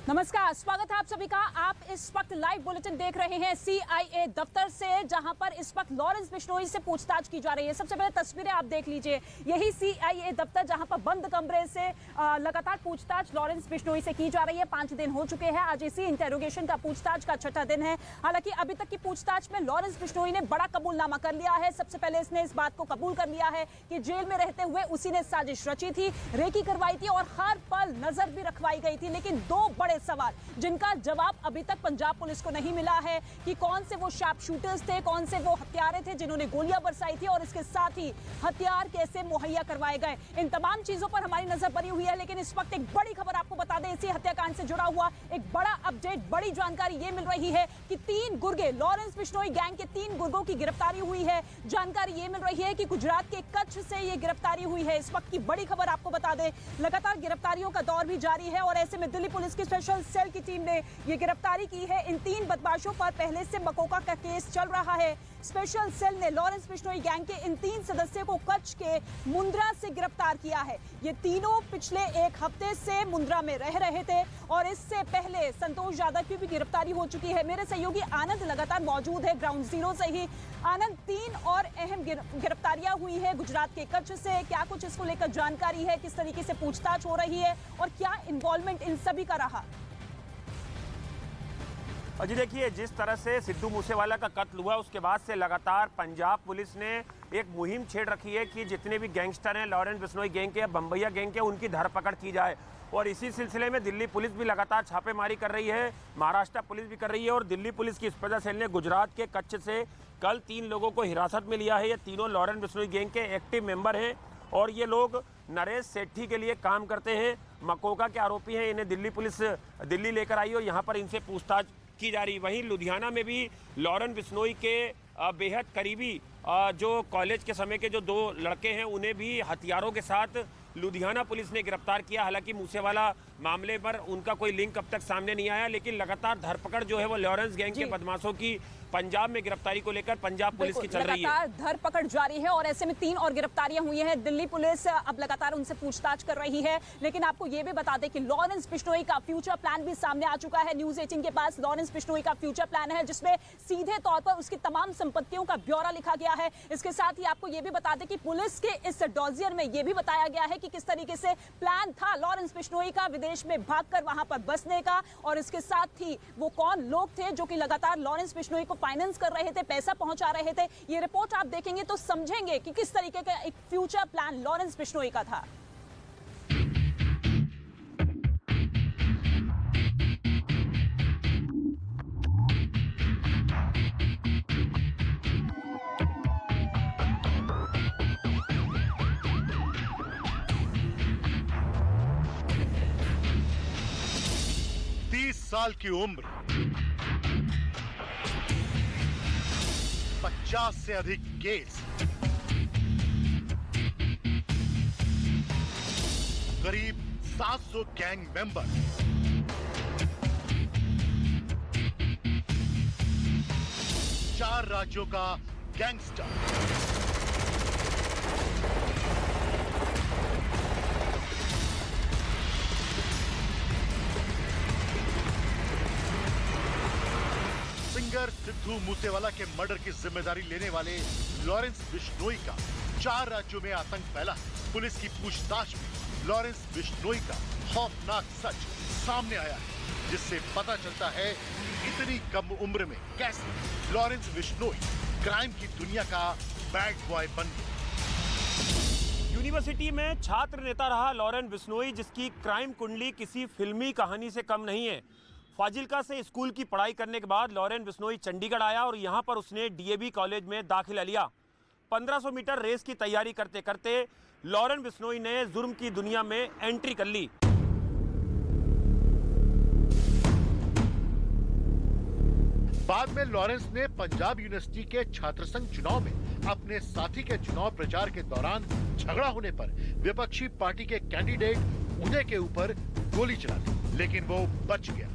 नमस्कार, स्वागत है आप सभी का। आप इस वक्त लाइव बुलेटिन देख रहे हैं सीआईए दफ्तर से, जहां पर इस वक्त लॉरेंस बिश्नोई से पूछताछ की जा रही है। सबसे पहले तस्वीरें आप देख लीजिए, यही सीआईए दफ्तर जहां पर बंद कमरे से लगातार पूछताछ लॉरेंस बिश्नोई से की जा रही है। 5 दिन हो चुके हैं, आज इसी इंटेरोगेशन का पूछताछ का 6ठा दिन है। हालांकि अभी तक की पूछताछ में लॉरेंस बिश्नोई ने बड़ा कबूलनामा कर लिया है। सबसे पहले इसने इस बात को कबूल कर लिया है कि जेल में रहते हुए उसी ने साजिश रची थी, रेकी करवाई थी और हर पल नजर भी रखवाई गई थी। लेकिन दो बड़े सवाल जिनका जवाब अभी तक पंजाब पुलिस को नहीं मिला है कि कौन से वो शार्प शूटर्स थे, कौन से वो हत्यारे थे जिन्होंने गोलियां बरसाई थी और इसके साथ ही हथियार कैसे मुहैया करवाए गए। इन तमाम चीजों पर हमारी नजर बनी हुई है। लेकिन इस वक्त एक बड़ी खबर आपको बता दें, इसी हत्याकांड से जुड़ा हुआ एक बड़ा अपडेट, बड़ी जानकारी ये मिल रही है कि 3 गुर्गे, लॉरेंस बिश्नोई गैंग के 3 गुर्गों की गिरफ्तारी हुई है। जानकारी ये मिल रही है कि गुजरात के कच्छ से ये गिरफ्तारी हुई है। इस वक्त की बड़ी खबर आपको बता दें, लगातार गिरफ्तारियों का दौर भी जारी है और ऐसे में दिल्ली पुलिस की स्पेशल सेल की टीम ने ये गिरफ्तारी की है। इन 3 बदमाशों पर पहले से मकोका का केस चल रहा है। स्पेशल सेल ने लॉरेंस बिश्नोई गैंग के इन 3 सदस्यों को कच्छ के मुंद्रा से गिरफ्तार किया है। ये तीनों पिछले 1 हफ्ते से मुंद्रा में रह रहे थे और इससे पहले संतोष यादव की भी गिरफ्तारी हो चुकी है। मेरे सहयोगी आनंद लगातार मौजूद है ग्राउंड जीरो से ही। आनंद, 3 और अहम गिरफ्तारियां हुई है गुजरात के कच्छ से, क्या कुछ इसको लेकर जानकारी है, किस तरीके से पूछताछ हो रही है और क्या इन्वॉल्वमेंट इन सभी का रहा? जी देखिए, जिस तरह से सिद्धू मूसेवाला का कत्ल हुआ उसके बाद से लगातार पंजाब पुलिस ने एक मुहिम छेड़ रखी है कि जितने भी गैंगस्टर हैं लॉरेंस बिश्नोई गैंग के या बम्बैया गैंग के, उनकी धरपकड़ की जाए। और इसी सिलसिले में दिल्ली पुलिस भी लगातार छापेमारी कर रही है, महाराष्ट्र पुलिस भी कर रही है और दिल्ली पुलिस की स्पेशल सेल ने गुजरात के कच्छ से कल 3 लोगों को हिरासत में लिया है। ये तीनों लॉरेंस बिश्नोई गैंग के एक्टिव मेंबर हैं और ये लोग नरेश सेठी के लिए काम करते हैं, मकोका के आरोपी हैं। इन्हें दिल्ली पुलिस दिल्ली लेकर आई और यहाँ पर इनसे पूछताछ की जा रही। वहीं लुधियाना में भी लॉरेंस बिश्नोई के बेहद करीबी जो कॉलेज के समय के जो 2 लड़के हैं उन्हें भी हथियारों के साथ लुधियाना पुलिस ने गिरफ्तार किया। हालांकि मूसेवाला मामले पर उनका कोई लिंक अब तक सामने नहीं आया, लेकिन लगातार धरपकड़ जो है वो लॉरेंस गैंग के बदमाशों की पंजाब में गिरफ्तारी को लेकर पंजाब पुलिस की चल रही है। लगातार धरपकड़ जारी है और ऐसे में 3 और गिरफ्तारियां हुई हैं। दिल्ली पुलिस अब लगातार उनसे पूछताछ कर रही है। लेकिन आपको यह भी बता दें कि लॉरेंस बिश्नोई का फ्यूचर प्लान भी सामने आ चुका है। न्यूज़ 18 के पास लॉरेंस बिश्नोई का फ्यूचर प्लान है, जिसमें सीधे तौर पर उसकी तमाम संपत्तियों का ब्यौरा लिखा गया है। इसके साथ ही आपको यह भी बता दें कि पुलिस के इस डॉजियर में यह भी बताया गया है कि किस तरीके से प्लान था लॉरेंस बिश्नोई का विदेश में भागकर वहां पर बसने का, और इसके साथ ही वो कौन लोग थे जो कि लगातार लॉरेंस बिश्नोई को फाइनेंस कर रहे थे, पैसा पहुंचा रहे थे। ये रिपोर्ट आप देखेंगे तो समझेंगे कि किस तरीके का एक फ्यूचर प्लान लॉरेंस बिश्नोई का था। साल की उम्र, 50 से अधिक केस, करीब 700 गैंग मेंबर, चार राज्यों का गैंगस्टर, सिंगर सिद्धू मूसेवाला के मर्डर की जिम्मेदारी लेने वाले लॉरेंस बिश्नोई का 4 राज्यों में आतंक फैला है। पुलिस की पूछताछ में लॉरेंस बिश्नोई का खौफनाक सच सामने आया है, जिससे पता चलता है कि इतनी कम उम्र में कैसे लॉरेंस बिश्नोई क्राइम की दुनिया का बैड बॉय बन गया। यूनिवर्सिटी में छात्र नेता रहा लॉरेंस बिश्नोई, जिसकी क्राइम कुंडली किसी फिल्मी कहानी से कम नहीं है। फाजिल्का से स्कूल की पढ़ाई करने के बाद लॉरेंस बिश्नोई चंडीगढ़ आया और यहाँ पर उसने डीएवी कॉलेज में दाखिला लिया। 1500 मीटर रेस की तैयारी करते करते लॉरेंस बिश्नोई ने जुर्म की दुनिया में एंट्री कर ली। बाद में लॉरेंस ने पंजाब यूनिवर्सिटी के छात्र संघ चुनाव में अपने साथी के चुनाव प्रचार के दौरान झगड़ा होने पर विपक्षी पार्टी के कैंडिडेट उदय के ऊपर गोली चला दी, लेकिन वो बच गया।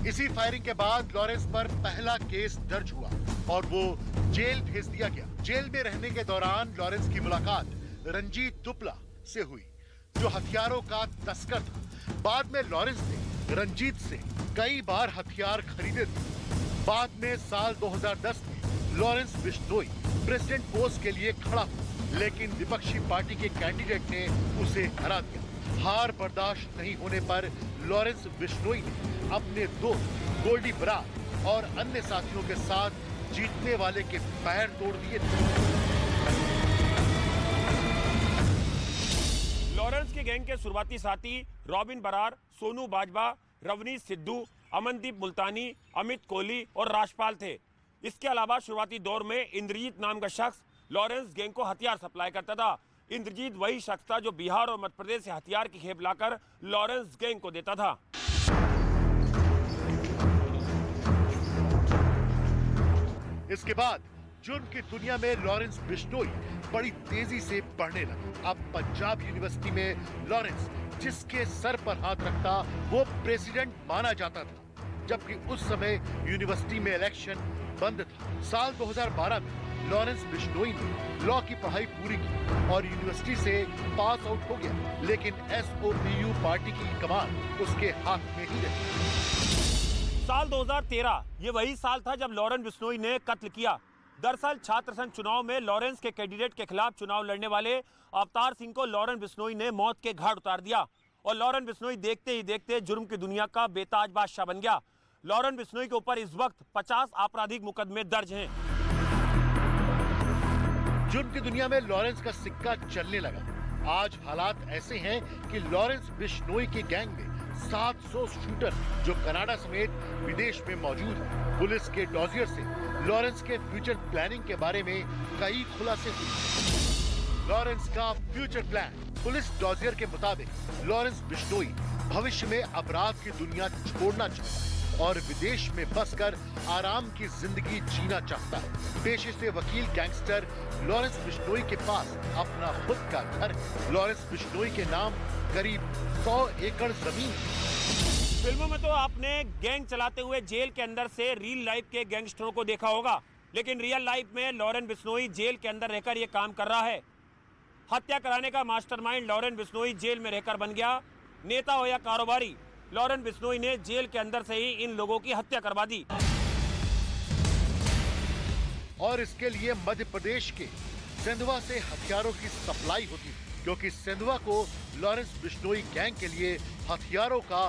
इसी फायरिंग के बाद लॉरेंस पर पहला केस दर्ज हुआ और वो जेल भेज दिया गया। जेल में रहने के दौरान लॉरेंस की मुलाकात रंजीत दुपला से हुई, जो हथियारों का तस्कर था। बाद में लॉरेंस ने रंजीत से कई बार हथियार खरीदे थे। बाद में साल 2010 में लॉरेंस बिश्नोई प्रेसिडेंट पोस्ट के लिए खड़ा हुआ, लेकिन विपक्षी पार्टी के कैंडिडेट ने उसे हरा दिया। हार बर्दाश्त नहीं होने पर लॉरेंस बिश्नोई ने अपने दोस्त गोल्डी बरार और अन्य साथियों के साथ जीतने वाले के पैर तोड़ दिए थे। लॉरेंस के गैंग के शुरुआती साथी रॉबिन बरार, सोनू बाजवा, रवनीश सिद्धू, अमनदीप मुल्तानी, अमित कोहली और राजपाल थे। इसके अलावा शुरुआती दौर में इंद्रजीत नाम का शख्स लॉरेंस गैंग को हथियार सप्लाई करता था। इंद्रजीत वही शख्स था जो बिहार और मध्य प्रदेश से हथियार की खेप लाकर लॉरेंस गैंग को देता था। इसके बाद जुर्म की दुनिया में लॉरेंस बिश्नोई बड़ी तेजी से बढ़ने लगा। अब पंजाब यूनिवर्सिटी में लॉरेंस जिसके सर पर हाथ रखता वो प्रेसिडेंट माना जाता था, जबकि उस समय यूनिवर्सिटी में इलेक्शन बंद था। साल 2012 में लॉरेंस बिश्नोई ने लॉ की पढ़ाई पूरी की और यूनिवर्सिटी से पास आउट हो गया, लेकिन SOPU पार्टी की कमान उसके हाथ में ही रही। साल 2013 ये वही साल था जब लॉरेंस बिश्नोई ने कत्ल किया। दरअसल छात्र संघ चुनाव में लॉरेंस के कैंडिडेट के खिलाफ चुनाव लड़ने वाले अवतार सिंह को लॉरेंस बिश्नोई ने मौत के घाट उतार दिया और लॉरेंस बिश्नोई देखते ही देखते जुर्म की दुनिया का बेताज बादशाह बन गया। लॉरेंस बिश्नोई के ऊपर इस वक्त 50 आपराधिक मुकदमे दर्ज हैं। जुर्म की दुनिया में लॉरेंस का सिक्का चलने लगा। आज हालात ऐसे हैं कि लॉरेंस बिश्नोई की गैंग में 700 शूटर जो कनाडा समेत विदेश में मौजूद हैं। पुलिस के डॉजियर से लॉरेंस के फ्यूचर प्लानिंग के बारे में कई खुलासे हुए। लॉरेंस का फ्यूचर प्लान। पुलिस डॉजियर के मुताबिक लॉरेंस बिश्नोई भविष्य में अपराध की दुनिया छोड़ना चाहता है और विदेश में बसकर आराम की जिंदगी जीना चाहता है। पेशे से वकील गैंगस्टर लॉरेंस बिश्नोई के पास अपना खुद का घर है। लॉरेंस बिश्नोई के नाम करीब 100 एकड़ जमीन है। फिल्मों में तो आपने गैंग चलाते हुए जेल के अंदर से रियल लाइफ के गैंगस्टरों को देखा होगा, लेकिन रियल लाइफ में लॉरेंस बिश्नोई जेल के अंदर रहकर ये काम कर रहा है। हत्या कराने का मास्टरमाइंड लॉरेंस बिश्नोई जेल में रहकर बन गया। नेता हो या कारोबारी, लॉरेंस बिश्नोई ने जेल के अंदर से ही इन लोगों की हत्या करवा दी। और इसके लिए मध्य प्रदेश के सेंधवा से हथियारों की सप्लाई होती है, क्योंकि सेंधवा को लॉरेंस बिश्नोई गैंग के लिए हथियारों का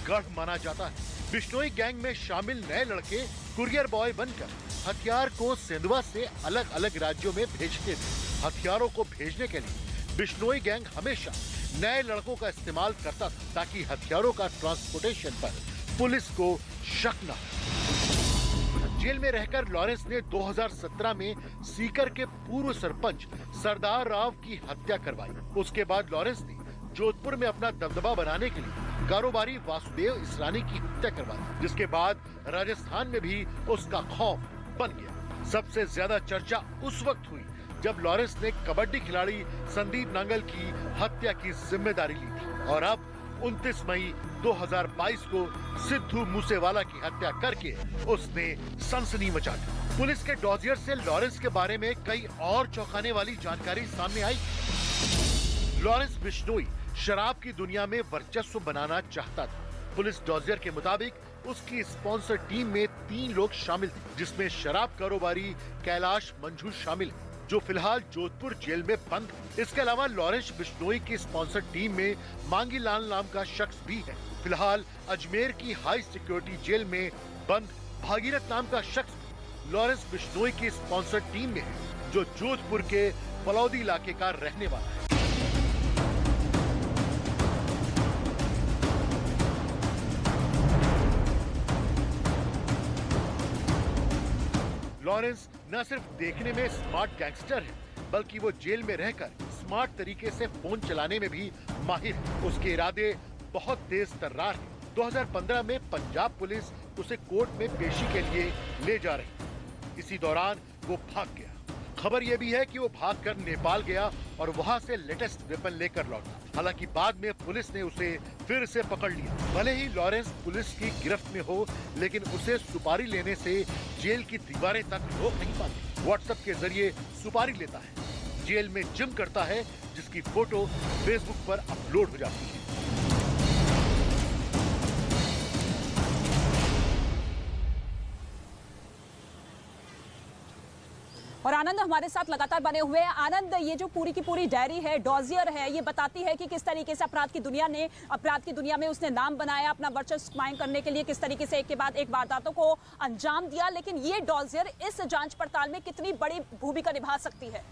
गढ़ माना जाता है। बिश्नोई गैंग में शामिल नए लड़के कुरियर बॉय बनकर हथियार को सेंधवा से अलग अलग राज्यों में भेजते थे। हथियारों को भेजने के लिए बिश्नोई गैंग हमेशा नए लड़कों का इस्तेमाल करता था, ताकि हथियारों का ट्रांसपोर्टेशन पर पुलिस को शक न हो। जेल में रहकर लॉरेंस ने 2017 में सीकर के पूर्व सरपंच सरदार राव की हत्या करवाई। उसके बाद लॉरेंस ने जोधपुर में अपना दबदबा बनाने के लिए कारोबारी वासुदेव इसरानी की हत्या करवाई, जिसके बाद राजस्थान में भी उसका खौफ बन गया। सबसे ज्यादा चर्चा उस वक्त हुई जब लॉरेंस ने कबड्डी खिलाड़ी संदीप नांगल की हत्या की जिम्मेदारी ली थी, और अब 29 मई 2022 को सिद्धू मूसेवाला की हत्या करके उसने सनसनी मचा दी। पुलिस के डॉजियर से लॉरेंस के बारे में कई और चौंकाने वाली जानकारी सामने आई। लॉरेंस बिश्नोई शराब की दुनिया में वर्चस्व बनाना चाहता था। पुलिस डॉजियर के मुताबिक उसकी स्पॉन्सर टीम में 3 लोग शामिल थे, जिसमें शराब कारोबारी कैलाश मंझू शामिल है, जो फिलहाल जोधपुर जेल में बंद है। इसके अलावा लॉरेंस बिश्नोई की स्पॉन्सर टीम में मांगीलाल नाम का शख्स भी है। फिलहाल अजमेर की हाई सिक्योरिटी जेल में बंद भागीरथ नाम का शख्स लॉरेंस बिश्नोई की स्पॉन्सर टीम में है, जो जोधपुर के पलौदी इलाके का रहने वाला है। लॉरेंस न सिर्फ देखने में स्मार्ट गैंगस्टर है, बल्कि वो जेल में रहकर स्मार्ट तरीके से फोन चलाने में भी माहिर है। उसके इरादे बहुत तेज तर्रार हैं। 2015 में पंजाब पुलिस उसे कोर्ट में पेशी के लिए ले जा रही। इसी दौरान वो भाग गया। खबर यह भी है कि वो भागकर नेपाल गया और वहां से लेटेस्ट वेपन लेकर लौटा। हालांकि बाद में पुलिस ने उसे फिर से पकड़ लिया। भले ही लॉरेंस पुलिस की गिरफ्त में हो, लेकिन उसे सुपारी लेने से जेल की दीवारें तक रोक नहीं पाती। व्हाट्सएप के जरिए सुपारी लेता है, जेल में जिम करता है, जिसकी फोटो फेसबुक पर अपलोड हो जाती है। और आनंद हमारे साथ लगातार बने हुए हैं। आनंद, ये जो पूरी की पूरी डायरी है, डॉजियर है, ये बताती है कि किस तरीके से अपराध की दुनिया में उसने नाम बनाया अपना वर्चस्व कायम करने के लिए, किस तरीके से एक के बाद एक वारदातों को अंजाम दिया। लेकिन ये डॉजियर इस जांच पड़ताल में कितनी बड़ी भूमिका निभा सकती है?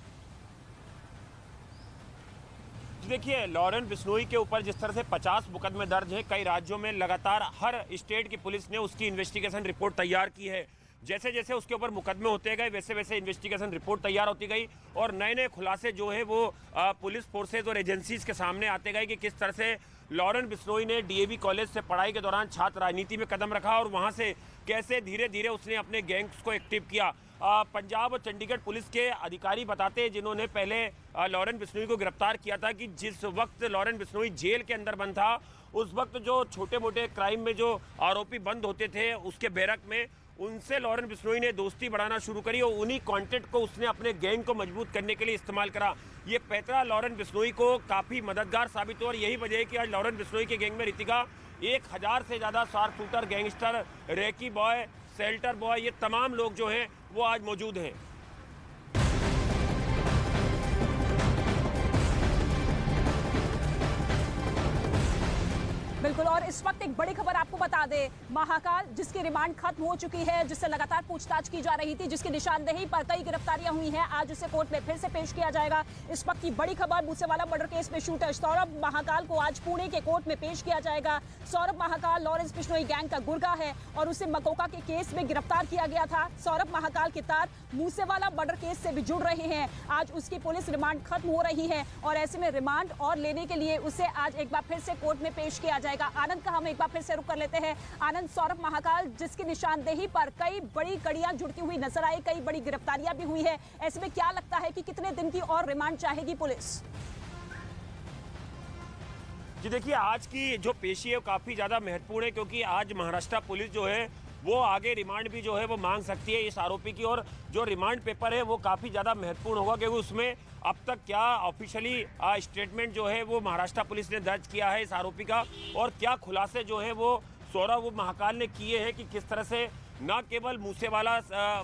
देखिए, लॉरेंस बिश्नोई के ऊपर जिस तरह से 50 मुकदमे दर्ज हैं, कई राज्यों में लगातार हर स्टेट की पुलिस ने उसकी इन्वेस्टिगेशन रिपोर्ट तैयार की है। जैसे जैसे उसके ऊपर मुकदमे होते गए वैसे वैसे इन्वेस्टिगेशन रिपोर्ट तैयार होती गई और नए नए खुलासे जो है वो पुलिस फोर्सेज और एजेंसीज के सामने आते गए कि किस तरह से लॉरेंस बिश्नोई ने डीएवी कॉलेज से पढ़ाई के दौरान छात्र राजनीति में कदम रखा और वहां से कैसे धीरे धीरे उसने अपने गैंग्स को एक्टिव किया। पंजाब और चंडीगढ़ पुलिस के अधिकारी बताते हैं जिन्होंने पहले लॉरेंस बिश्नोई को गिरफ्तार किया था कि जिस वक्त लॉरेंस बिश्नोई जेल के अंदर बंद था उस वक्त जो छोटे मोटे क्राइम में जो आरोपी बंद होते थे उसके बैरक में, उनसे लॉरेंस बिश्नोई ने दोस्ती बढ़ाना शुरू करी और उन्हीं कॉन्टेक्ट को उसने अपने गैंग को मजबूत करने के लिए इस्तेमाल करा। ये पैतरा लॉरेंस बिश्नोई को काफ़ी मददगार साबित हुआ और यही वजह है कि आज लॉरेंस बिश्नोई के गैंग में ऋतिका 1000 से ज़्यादा sharp shooter, gangster, recce boy, shelter boy, ये तमाम लोग जो हैं वो आज मौजूद हैं। बिल्कुल, और इस वक्त एक बड़ी खबर आपको बता दे, महाकाल जिसकी रिमांड खत्म हो चुकी है, जिससे लगातार पूछताछ की जा रही थी, जिसकी निशानदेही पर कई गिरफ्तारियां हुई हैं, आज उसे कोर्ट में फिर से पेश किया जाएगा। इस वक्त की बड़ी खबर, मूसेवाला मर्डर केस में शूटर सौरभ महाकाल को आज पुणे के कोर्ट में पेश किया जाएगा। सौरभ महाकाल लॉरेंस बिश्नोई गैंग का गुर्गा है और उसे मकोका के केस में गिरफ्तार किया गया था। सौरभ महाकाल के तार मूसेवाला मर्डर केस से भी जुड़ रहे हैं। आज उसकी पुलिस रिमांड खत्म हो रही है और ऐसे में रिमांड और लेने के लिए उसे आज एक बार फिर से कोर्ट में पेश किया जाएगा। आनंद का हम एक बार फिर से रुख कर लेते हैं। आनंद, सौरभ महाकाल जिसकी निशानदेही पर कई बड़ी कड़ियां जुड़ती हुई नजर आई, कई बड़ी गिरफ्तारियां भी हुई है, ऐसे में क्या लगता है कि कितने दिन की और रिमांड चाहेगी पुलिस? जी देखिए, आज की जो पेशी है वो काफ़ी ज़्यादा महत्वपूर्ण है क्योंकि आज महाराष्ट्र पुलिस जो है वो आगे रिमांड भी जो है वो मांग सकती है इस आरोपी की और जो रिमांड पेपर है वो काफ़ी ज़्यादा महत्वपूर्ण होगा क्योंकि उसमें अब तक क्या ऑफिशियली स्टेटमेंट जो है वो महाराष्ट्र पुलिस ने दर्ज किया है इस आरोपी का और क्या खुलासे जो है वो सौरभ महाकाल ने किए हैं कि किस तरह से न केवल मूसेवाला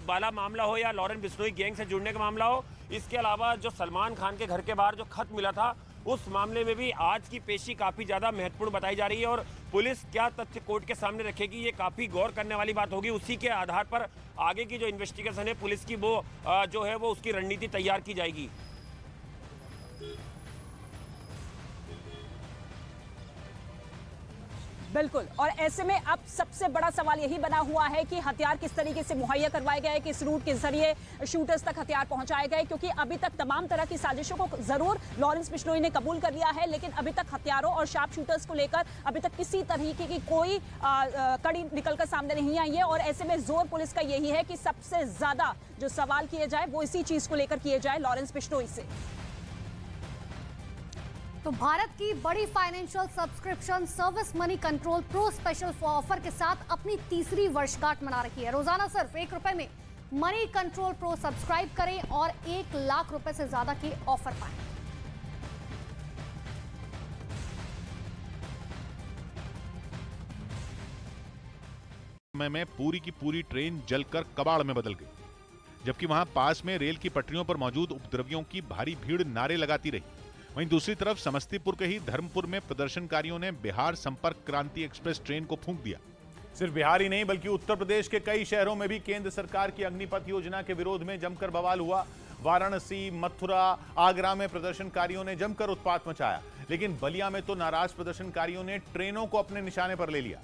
वाला मामला हो या लॉरेंस बिश्नोई गैंग से जुड़ने का मामला हो, इसके अलावा जो सलमान खान के घर के बाहर जो खत मिला था उस मामले में भी आज की पेशी काफ़ी ज़्यादा महत्वपूर्ण बताई जा रही है और पुलिस क्या तथ्य कोर्ट के सामने रखेगी ये काफ़ी गौर करने वाली बात होगी। उसी के आधार पर आगे की जो इन्वेस्टिगेशन है पुलिस की वो जो है वो उसकी रणनीति तैयार की जाएगी। बिल्कुल, और ऐसे में अब सबसे बड़ा सवाल यही बना हुआ है कि हथियार किस तरीके से मुहैया करवाए गए, किस रूट के जरिए शूटर्स तक हथियार पहुंचाए गए, क्योंकि अभी तक तमाम तरह की साजिशों को जरूर लॉरेंस बिश्नोई ने कबूल कर लिया है लेकिन अभी तक हथियारों और शार्प शूटर्स को लेकर अभी तक किसी तरीके की कोई कड़ी निकलकर सामने नहीं आई है और ऐसे में जोर पुलिस का यही है कि सबसे ज्यादा जो सवाल किए जाए वो इसी चीज को लेकर किए जाए लॉरेंस बिश्नोई से। तो भारत की बड़ी financial subscription service money control pro special offer के साथ अपनी तीसरी वर्षगांठ मना रही है। रोजाना सिर्फ ₹1 में मनी कंट्रोल प्रो सब्सक्राइब करें और ₹1 लाख से ज्यादा के ऑफर पाएं। में पूरी की पूरी ट्रेन जलकर कबाड़ में बदल गई, जबकि वहां पास में रेल की पटरियों पर मौजूद उपद्रवियों की भारी भीड़ नारे लगाती रही। वहीं दूसरी तरफ समस्तीपुर के ही धर्मपुर में प्रदर्शनकारियों ने बिहार संपर्क क्रांति एक्सप्रेस ट्रेन को फूंक दिया। सिर्फ बिहार ही नहीं बल्कि उत्तर प्रदेश के कई शहरों में भी केंद्र सरकार की अग्निपथ योजना के विरोध में जमकर बवाल हुआ। वाराणसी, मथुरा, आगरा में प्रदर्शनकारियों ने जमकर उत्पात मचाया, लेकिन बलिया में तो नाराज प्रदर्शनकारियों ने ट्रेनों को अपने निशाने पर ले लिया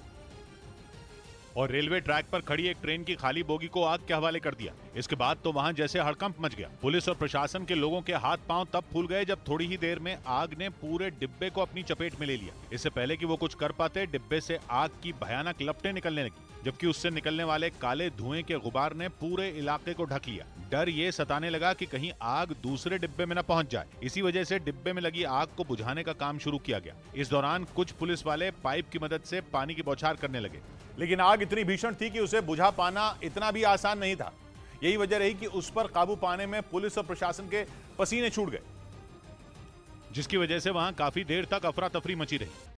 और रेलवे ट्रैक पर खड़ी एक ट्रेन की खाली बोगी को आग के हवाले कर दिया। इसके बाद तो वहां जैसे हड़कंप मच गया। पुलिस और प्रशासन के लोगों के हाथ पांव तब फूल गए जब थोड़ी ही देर में आग ने पूरे डिब्बे को अपनी चपेट में ले लिया। इससे पहले कि वो कुछ कर पाते, डिब्बे से आग की भयानक लपटें निकलने लगी, जबकि उससे निकलने वाले काले धुएं के गुबार ने पूरे इलाके को ढक लिया। डर ये सताने लगा कि कहीं आग दूसरे डिब्बे में न पहुंच जाए। इसी वजह से डिब्बे में लगी आग को बुझाने का काम शुरू किया गया। इस दौरान कुछ पुलिस वाले पाइप की मदद से पानी की बौछार करने लगे, लेकिन आग इतनी भीषण थी कि उसे बुझा पाना इतना भी आसान नहीं था। यही वजह रही कि उस पर काबू पाने में पुलिस और प्रशासन के पसीने छूट गए, जिसकी वजह से वहां काफी देर तक अफरा तफरी मची रही।